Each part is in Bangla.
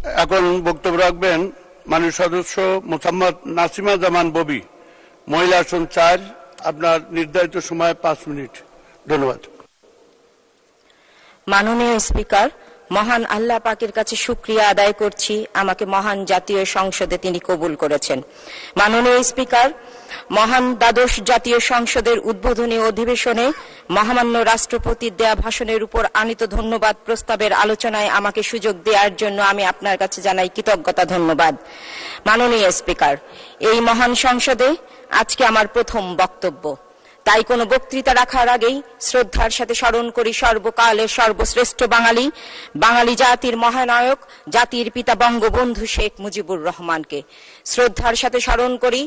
এখন বক্তব্য রাখবেন মাননীয় সদস্য মোহাম্মদ নাসিমা জামান ববি, মহিলা আসন 4। আপনার নির্ধারিত সময় 5 মিনিট। ধন্যবাদ। মাননীয় স্পিকার, মহান আল্লাহ পাকের কাছে শুকরিয়া আদায় করছি, আমাকে মহান জাতীয় সংসদে তিনি কবুল করেছেন। মাননীয় স্পিকার, মহান দ্বাদশ জাতীয় সংসদের উদ্বোধনী অধিবেশনে মহামান্য রাষ্ট্রপতির দেয়া ভাষণের উপর আনীত ধন্যবাদ প্রস্তাবের আলোচনায় আমাকে সুযোগ দেওয়ার জন্য আমি আপনার কাছে জানাই কৃতজ্ঞতা ধন্যবাদ। মাননীয় স্পিকার, এই মহান সংসদে আজকে আমার প্রথম বক্তব্য, তাই কোনো বক্তৃতা রাখার আগেই শ্রদ্ধার সাথে স্মরণ করি সর্বকালের সর্বশ্রেষ্ঠ বাঙালি জাতির মহানায়ক, জাতির পিতা বঙ্গবন্ধু শেখ মুজিবুর রহমানকে। শ্রদ্ধার সাথে স্মরণ করি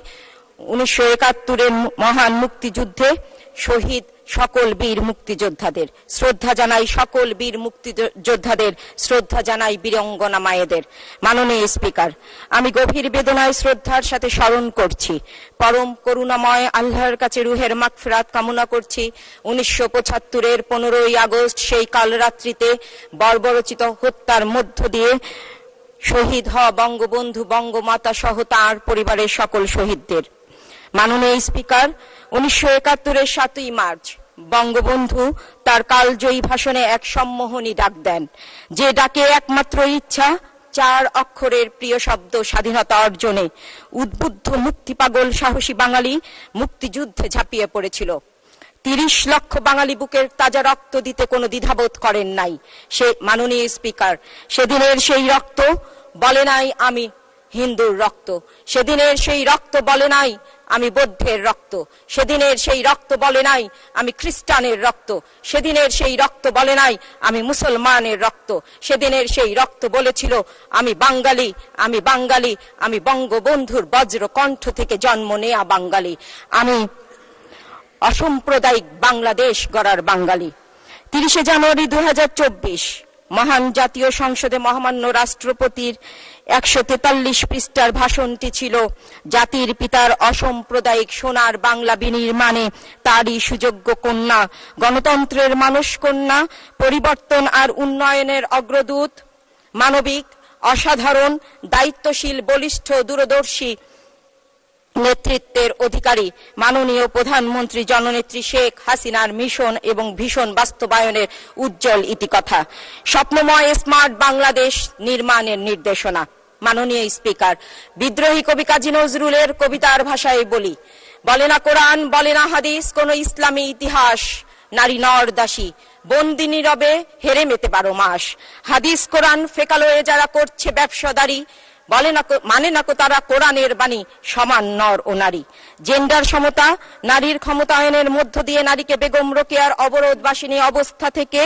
1971-এর মহান মুক্তিযুদ্ধে শহীদ সকল বীর মুক্তিযোদ্ধাদের। শ্রদ্ধা জানাই সকল বীর মুক্তিযোদ্ধাদের, শ্রদ্ধা জানাই বীরাঙ্গনা মায়েদের। মাননীয় স্পিকার, আমি গভীর বেদনায় শ্রদ্ধার সাথে স্মরণ করছি, পরম করুণাময় আল্লাহর কাছে রুহের মাগফিরাত কামনা করছি 1975-এর 15ই আগস্ট সেই কাল রাত্রিতে বর্বরচিত হত্যার মধ্য দিয়ে শহীদ হওয়া বঙ্গবন্ধু, বঙ্গমাতা সহ তাঁর পরিবারের সকল শহীদদের। মাননীয় স্পিকার, 1971-এর 7ই মার্চ বঙ্গবন্ধু তার কালজয়ী ভাষণে এক সম্মোহনী ডাক দেন, যে ডাকে একমাত্র ইচ্ছা 4 অক্ষরের প্রিয় শব্দ স্বাধীনতা অর্জনে। উদ্বুদ্ধ মুক্তিপাগল সাহসী বাঙালি মুক্তিযুদ্ধে ঝাঁপিয়ে পড়েছিল। 30 লক্ষ বাঙালি বুকের তাজা রক্ত দিতে কোনো দ্বিধাবোধ করেন নাই। সে মাননীয় স্পিকার, সেদিনের সেই রক্ত বলে নাই আমি হিন্দুর রক্ত, সেদিনের সেই রক্ত বলে নাই আমি বৌদ্ধের রক্ত, সেদিনের সেই রক্ত বলে নাই আমি খ্রিস্টানের রক্ত, সেদিনের সেই রক্ত বলে নাই আমি মুসলমানের রক্ত, সেদিনের সেই রক্ত বলেছিল আমি বাঙালি, আমি বাঙালি, আমি বঙ্গবন্ধুর বজ্র কণ্ঠ থেকে জন্ম নেয়া বাঙালি, আমি অসাম্প্রদায়িক বাংলাদেশ গড়ার বাঙালি। 30শে জানুয়ারি 2024 মহান জাতীয় সংসদে মহামান্য রাষ্ট্রপতির 143 পৃষ্ঠার ভাষণটি ছিল জাতির পিতার অসাম্প্রদায়িক সোনার বাংলা বিনির্মাণে তারই সুযোগ্য কন্যা, গণতন্ত্রের মানস কন্যা, পরিবর্তন আর উন্নয়নের অগ্রদূত, মানবিক, অসাধারণ, দায়িত্বশীল, বলিষ্ঠ, দূরদর্শী নেতৃত্বের অধিকারী মাননীয় প্রধানমন্ত্রী জননেত্রী শেখ হাসিনার মিশন এবং ভীষণ বাস্তবায়নের উজ্জ্বল ইতিকথা, স্বপ্নময় স্মার্ট বাংলাদেশ নির্মাণের নির্দেশনা। মাননীয় স্পিকার, বিদ্রোহী কবি কাজী নজরুলের কবিতার ভাষায় বলি, বলে না কোরআন, বলে না হাদিস, কোন ইসলামী ইতিহাস, নারী নর দাসী বন্দি নীরবে হেরে মেতে 12 মাস। হাদিস কোরআন ফেকালয়ে যারা করছে ব্যবসাদারি, মানে না তারা কোরআনের বাণী সমান নর ও নারী। জেন্ডার সমতা, নারীর ক্ষমতায়নের মধ্য দিয়ে নারীকে বেগম রোকেয়ার অবরোধবাসিনী অবস্থা থেকে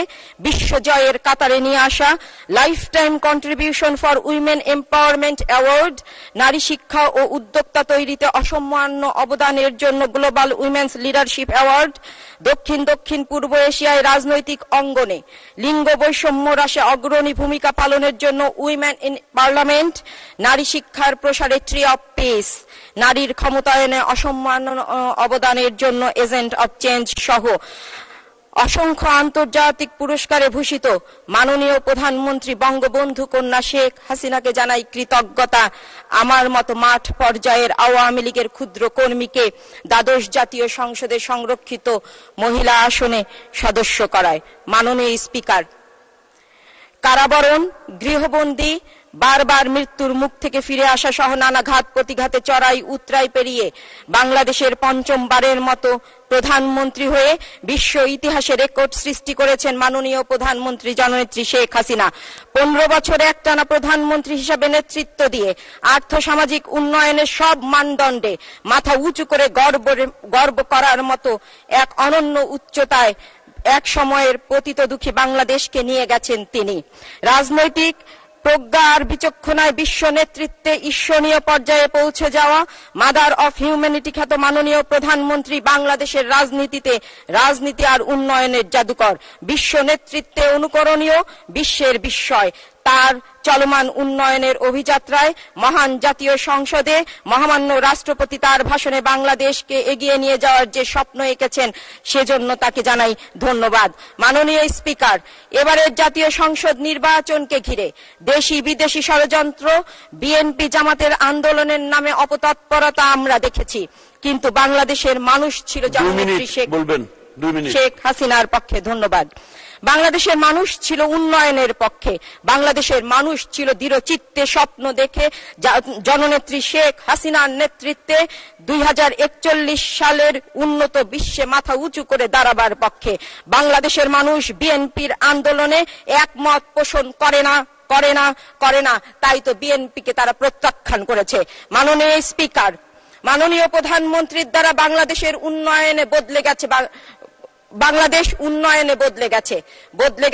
বিশ্বজয়ের কাতারে নিয়ে আসা, life time contribution for women empowerment award, নারী শিক্ষা ও উদ্যোক্তা তৈরিতে অসামান্য অবদানের জন্য গ্লোবাল উইমেন্স লিডারশিপ অ্যাওয়ার্ড, দক্ষিণ পূর্ব এশিয়ায় রাজনৈতিক অঙ্গনে লিঙ্গ বৈষম্য হ্রাসে অগ্রণী ভূমিকা পালনের জন্য উইমেন ইন পার্লামেন্ট, নারী শিক্ষার প্রসারে ট্রি অফ পিস, নারীর ক্ষমতায়নে অসামান্য অবদানের জন্য এজেন্ট অফ চেঞ্জ সহ অসংখ্য আন্তর্জাতিক পুরস্কারে ভূষিত মাননীয় প্রধানমন্ত্রী বঙ্গবন্ধু কন্যা শেখ হাসিনাকে জানাই কৃতজ্ঞতা। আমার মতো মাঠ পর্যায়ের আওয়ামী লীগের ক্ষুদ্র কর্মীকে দ্বাদশ জাতীয় সংসদে সংরক্ষিত মহিলা আসনে সদস্য করায়। মাননীয় স্পিকার, কারাবরণ, গৃহবন্দী, বারবার মৃত্যুর মুখ থেকে ফিরে আসা সহ নানা ঘাত প্রতিঘাতে চড়াই উতরাই পেরিয়ে বাংলাদেশের 5মবারের মতো প্রধানমন্ত্রী হয়ে বিশ্ব ইতিহাসে রেকর্ড সৃষ্টি করেছেন মাননীয় প্রধানমন্ত্রী জননেত্রী শেখ হাসিনা। 15 বছরে একটানা প্রধানমন্ত্রী হিসাবে নেতৃত্ব দিয়ে আর্থসামাজিক উন্নয়নের সব মানদণ্ডে মাথা উঁচু করে গর্ব করার মতো এক অনন্য উচ্চতায় এক সময়ের পতিত দুঃখী বাংলাদেশকে নিয়ে গেছেন তিনি। রাজনৈতিক প্রজ্ঞা আর বিচক্ষণায় বিশ্ব নেতৃত্বে ঈর্ষণীয় পর্যায়ে পৌঁছে যাওয়া মাদার অফ হিউম্যানিটি খ্যাত মাননীয় প্রধানমন্ত্রী বাংলাদেশের রাজনীতি আর উন্নয়নের জাদুকর, বিশ্ব নেতৃত্বে অনুকরণীয়, বিশ্বের বিস্ময়। তার চলমান উন্নয়নের অভিযাত্রায় মহান জাতীয় সংসদে মহামান্য রাষ্ট্রপতি তার ভাষণে বাংলাদেশকে এগিয়ে নিয়ে যাওয়ার যে স্বপ্ন এঁকেছেন সেজন্য তাকে জানাই ধন্যবাদ। মাননীয় স্পিকার, এবারের জাতীয় সংসদ নির্বাচনকে ঘিরে দেশি বিদেশি ষড়যন্ত্র, বিএনপি জামাতের আন্দোলনের নামে অপতৎপরতা আমরা দেখেছি, কিন্তু বাংলাদেশের মানুষ ছিল জননেত্রী শেখ হাসিনার পক্ষে। ধন্যবাদ। বাংলাদেশের মানুষ ছিল উন্নয়নের পক্ষে, বাংলাদেশের মানুষ ছিল দৃঢ়চিত্তে স্বপ্ন দেখে জননেত্রী শেখ হাসিনার নেতৃত্বে 2041 সালের উন্নত বিশ্বে মাথা উঁচু করে দাঁড়াবার পক্ষে। বাংলাদেশের মানুষ বিএনপির আন্দোলনে একমত পোষণ করে না, তাই তো বিএনপিকে তারা প্রত্যাখ্যান করেছে। মাননীয় স্পিকার, মাননীয় প্রধানমন্ত্রীর দ্বারা বাংলাদেশের উন্নয়নে বদলে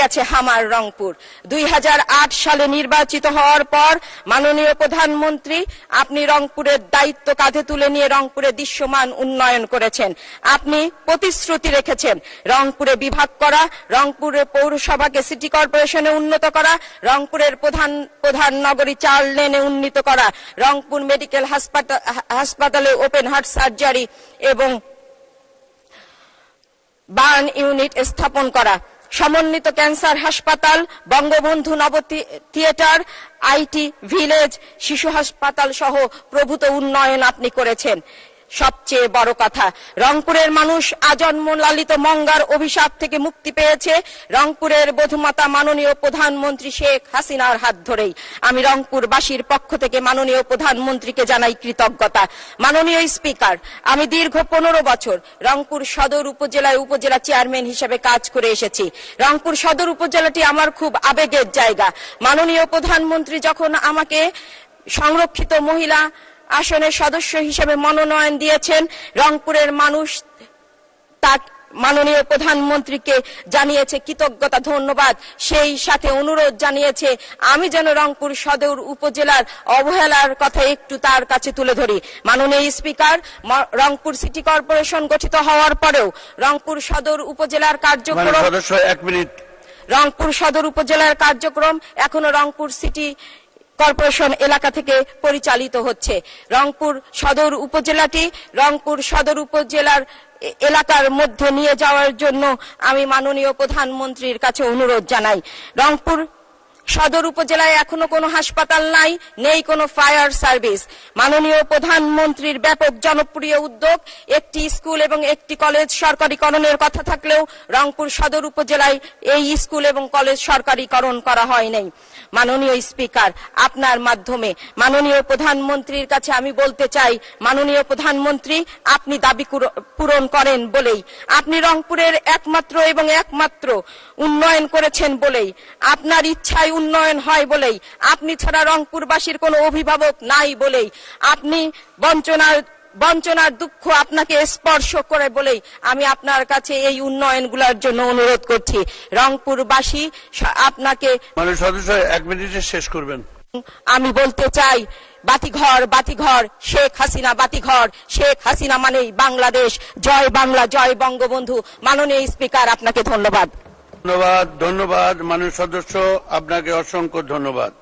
গেছে হামার রংপুর। 2008 সালে নির্বাচিত হওয়ার পর মাননীয় প্রধানমন্ত্রী আপনি রংপুরের দায়িত্ব কাঁধে তুলে নিয়ে রংপুরে দৃশ্যমান উন্নয়ন করেছেন। আপনি প্রতিশ্রুতি রেখেছেন রংপুরে বিভাগ করা, রংপুরের পৌরসভাকে সিটি কর্পোরেশনে উন্নত করা, রংপুরের প্রধান নগরী 4 লেনে উন্নীত করা, রংপুর মেডিকেল হাসপাতালে ওপেন হার্ট সার্জারি এবং বার্ন ইউনিট স্থাপন করা, সমন্বিত ক্যান্সার হাসপাতাল, বঙ্গবন্ধু নব থিয়েটার, আইটি ভিলেজ, শিশু হাসপাতাল সহ প্রভূত উন্নয়ন আপনি করেছেন। সবচেয়ে বড় কথা, রংপুরের মানুষ আজন্ম লালিত মঙ্গার অভিশাপ থেকে মুক্তি পেয়েছে রংপুরের বধূমাতা মাননীয় প্রধানমন্ত্রী শেখ হাসিনার হাত ধরেই। আমি রংপুরবাসীর পক্ষ থেকে মাননীয় প্রধানমন্ত্রীকে জানাই কৃতজ্ঞতা। মাননীয় স্পিকার, আমি দীর্ঘ 15 বছর রংপুর সদর উপজেলায় উপজেলা চেয়ারম্যান হিসেবে কাজ করে এসেছি। রংপুর সদর উপজেলাটি আমার খুব আবেগের জায়গা। মাননীয় প্রধানমন্ত্রী যখন আমাকে সংরক্ষিত মহিলা আসনের সদস্য হিসেবে মনোনয়ন দিয়েছেন, রংপুরের মানুষ তা মাননীয় প্রধানমন্ত্রীকে জানিয়েছে কৃতজ্ঞতা, ধন্যবাদ। সেই সাথে অনুরোধ জানিয়েছে আমি যেন রংপুর সদর উপজেলার অবহেলার কথা একটু তার কাছে তুলে ধরি। মাননীয় স্পিকার, রংপুর সিটি কর্পোরেশন গঠিত হওয়ার পরেও রংপুর সদর উপজেলার কার্যক্রম এখনো রংপুর সিটি কর্পোরেশন এলাকা থেকে পরিচালিত হচ্ছে। রংপুর সদর উপজেলার এলাকার মধ্যে নিয়ে যাওয়ার জন্য আমি মাননীয় প্রধানমন্ত্রীর কাছে অনুরোধ জানাই। রংপুর সদর উপজেলায় এখনো কোনো হাসপাতাল নেই কোনো ফায়ার সার্ভিস। মাননীয় প্রধানমন্ত্রীর ব্যাপক জনপ্রিয় উদ্যোগ একটি স্কুল এবং একটি কলেজ সরকারিকরণের কথা থাকলেও রংপুর সদর উপজেলায় এই স্কুল এবং কলেজ সরকারিকরণ করা হয়নি। মাননীয় স্পিকার, আপনার মাধ্যমে মাননীয় প্রধানমন্ত্রীর কাছে আমি বলতে চাই, মাননীয় প্রধানমন্ত্রী, আপনি দাবি পূরণ করেন বলেই, আপনি রংপুরের একমাত্র উন্নয়ন করেছেন বলেই, আপনার ইচ্ছায় উন্নয়ন হয় বলেই, আপনি ছাড়া রংপুরবাসীর কোনো অভিভাবক নাই বলেই, আপনি বঞ্চনার দুঃখ আপনাকে স্পর্শ করে বলেই আমি আপনার কাছে এই উন্নয়নগুলোর জন্য অনুরোধ করছি। রংপুরবাসী আপনাকে সদস্য 1 মিনিটে শেষ করবেন। আমি বলতে চাই, বাতিঘর শেখ হাসিনা, বাতিঘর শেখ হাসিনা মানেই বাংলাদেশ। জয় বাংলা, জয় বঙ্গবন্ধু। মাননীয় স্পিকার, আপনাকে ধন্যবাদ। ধন্যবাদ মাননীয় সদস্য, আপনাকে অসংখ্য ধন্যবাদ।